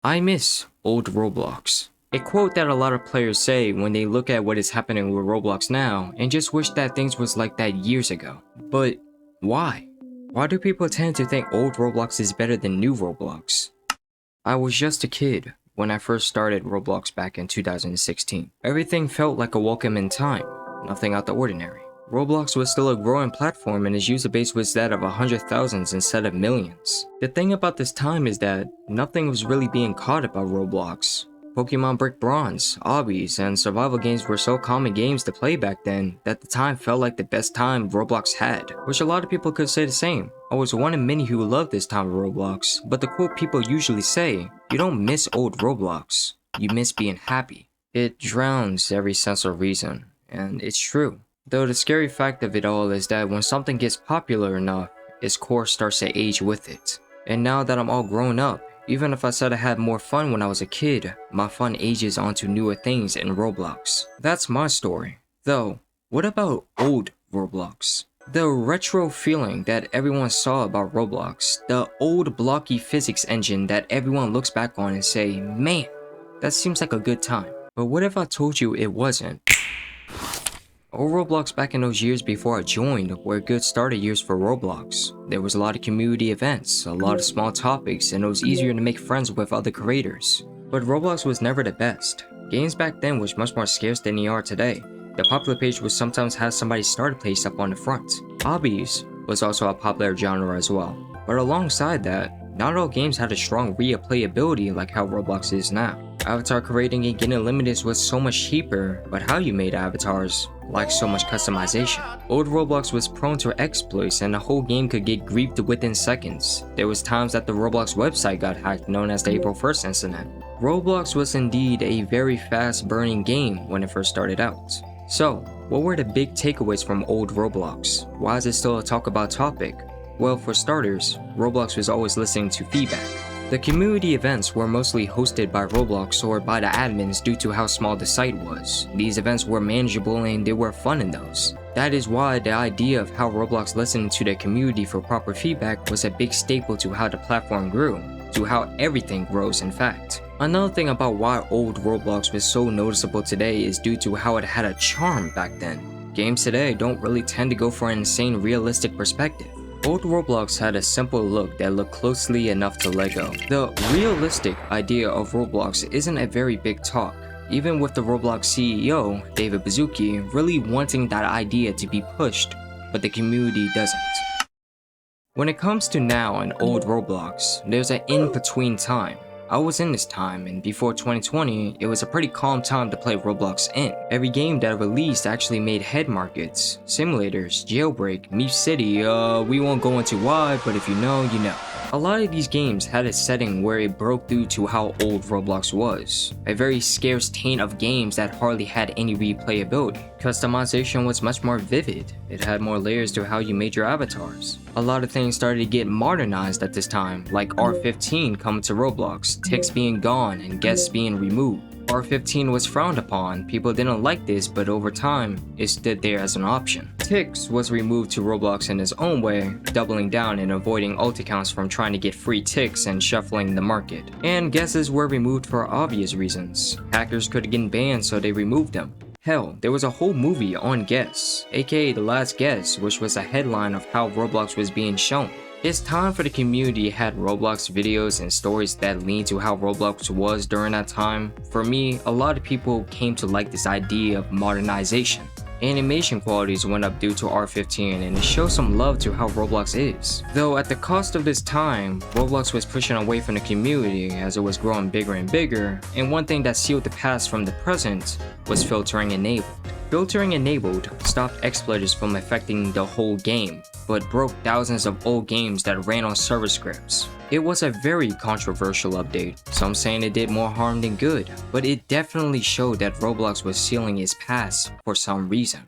I miss old Roblox. A quote that a lot of players say when they look at what is happening with Roblox now and just wish that things was like that years ago. But why? Why do people tend to think old Roblox is better than new Roblox? I was just a kid when I first started Roblox back in 2016. Everything felt like a welcome in time, nothing out the ordinary. Roblox was still a growing platform and its user base was that of 100,000s instead of millions. The thing about this time is that nothing was really being caught about Roblox. Pokemon Brick Bronze, obbies, and survival games were so common games to play back then that the time felt like the best time Roblox had, which a lot of people could say the same. I was one of many who loved this time of Roblox, but the quote people usually say, you don't miss old Roblox, you miss being happy. It drowns every sense of reason, and it's true. Though the scary fact of it all is that when something gets popular enough, its core starts to age with it. And now that I'm all grown up, even if I said I had more fun when I was a kid, my fun ages onto newer things in Roblox. That's my story. Though, what about old Roblox? The retro feeling that everyone saw about Roblox, the old blocky physics engine that everyone looks back on and say, man, that seems like a good time. But what if I told you it wasn't? Old Roblox back in those years before I joined were good starter years for Roblox. There was a lot of community events, a lot of small topics, and it was easier to make friends with other creators. But Roblox was never the best. Games back then was much more scarce than they are today. The popular page would sometimes have somebody's starter place up on the front. Hobbies was also a popular genre as well. But alongside that, not all games had a strong replayability like how Roblox is now. Avatar creating and getting limited was so much cheaper, but how you made avatars lacked so much customization. Old Roblox was prone to exploits and the whole game could get griefed within seconds. There was times that the Roblox website got hacked, known as the April 1st incident. Roblox was indeed a very fast burning game when it first started out. So, what were the big takeaways from old Roblox? Why is it still a talk about topic? Well, for starters, Roblox was always listening to feedback. The community events were mostly hosted by Roblox or by the admins due to how small the site was. These events were manageable and there were fun in those. That is why the idea of how Roblox listened to their community for proper feedback was a big staple to how the platform grew, to how everything grows in fact. Another thing about why old Roblox was so noticeable today is due to how it had a charm back then. Games today don't really tend to go for an insane realistic perspective. Old Roblox had a simple look that looked closely enough to Lego. The realistic idea of Roblox isn't a very big talk, even with the Roblox CEO, David Baszucki, really wanting that idea to be pushed, but the community doesn't. When it comes to now and old Roblox, there's an in-between time. I was in this time, and before 2020, it was a pretty calm time to play Roblox in. Every game that released actually made head markets, simulators, jailbreak, Meep City, we won't go into why, but if you know, you know. A lot of these games had a setting where it broke through to how old Roblox was. A very scarce taint of games that hardly had any replayability. Customization was much more vivid. It had more layers to how you made your avatars. A lot of things started to get modernized at this time, like R15 coming to Roblox, ticks being gone, and guests being removed. R15 was frowned upon, people didn't like this, but over time, it stood there as an option. Ticks was removed to Roblox in its own way, doubling down and avoiding alt accounts from trying to get free ticks and shuffling the market. And guesses were removed for obvious reasons. Hackers could get banned, so they removed them. Hell, there was a whole movie on Guess, aka The Last Guess, which was a headline of how Roblox was being shown. It's time for the community had Roblox videos and stories that lean to how Roblox was during that time. For me, a lot of people came to like this idea of modernization. Animation qualities went up due to R15 and it shows some love to how Roblox is. Though at the cost of this time, Roblox was pushing away from the community as it was growing bigger and bigger, and one thing that sealed the past from the present was filtering enabled. Filtering enabled stopped exploiters from affecting the whole game, but broke thousands of old games that ran on server scripts. It was a very controversial update, some saying it did more harm than good, but it definitely showed that Roblox was sealing its past for some reason.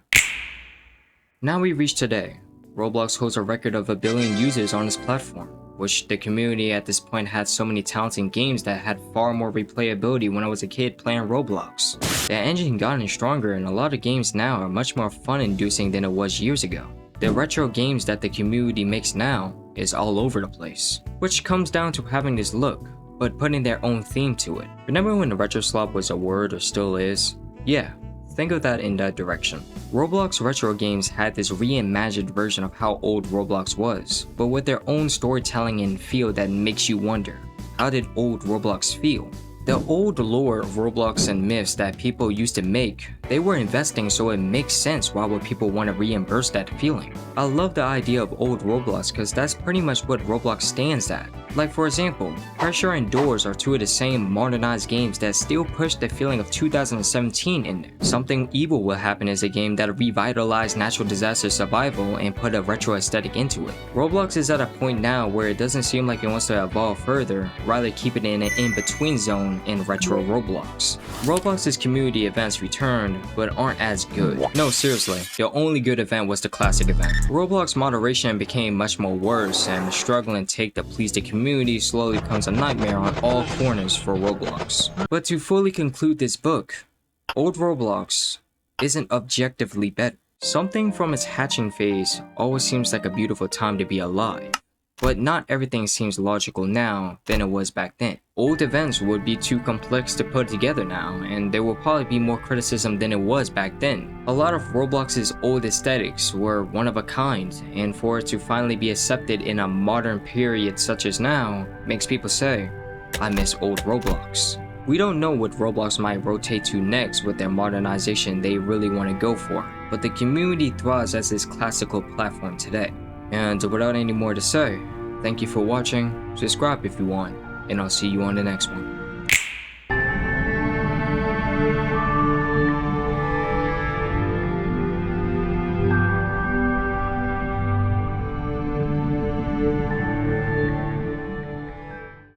Now we reach today. Roblox holds a record of 1 billion users on its platform, which the community at this point had so many talented games that had far more replayability when I was a kid playing Roblox. The engine gotten stronger and a lot of games now are much more fun-inducing than it was years ago. The retro games that the community makes now is all over the place, which comes down to having this look. but putting their own theme to it. Remember when the retro slop was a word or still is? Yeah, think of that in that direction. Roblox retro games had this reimagined version of how old Roblox was, but with their own storytelling and feel that makes you wonder, how did old Roblox feel? The old lore of Roblox and myths that people used to make, they were investing, so it makes sense why would people want to reimburse that feeling. I love the idea of old Roblox because that's pretty much what Roblox stands at. Like for example, Pressure and Doors are two of the same modernized games that still push the feeling of 2017 in there. Something Evil Will Happen is a game that revitalized natural disaster survival and put a retro aesthetic into it. Roblox is at a point now where it doesn't seem like it wants to evolve further, rather keep it in an in-between zone in retro Roblox. Roblox's community events returned, but aren't as good. No, seriously, the only good event was the classic event. Roblox moderation became much more worse, and the struggle and take to please the community slowly becomes a nightmare on all corners for Roblox. But to fully conclude this book, old Roblox isn't objectively better. Something from its hatching phase always seems like a beautiful time to be alive. But not everything seems logical now than it was back then. Old events would be too complex to put together now, and there will probably be more criticism than it was back then. A lot of Roblox's old aesthetics were one of a kind, and for it to finally be accepted in a modern period such as now, makes people say, I miss old Roblox. We don't know what Roblox might rotate to next with their modernization they really want to go for, but the community thrives as this classical platform today. And without any more to say, thank you for watching, subscribe if you want, and I'll see you on the next one.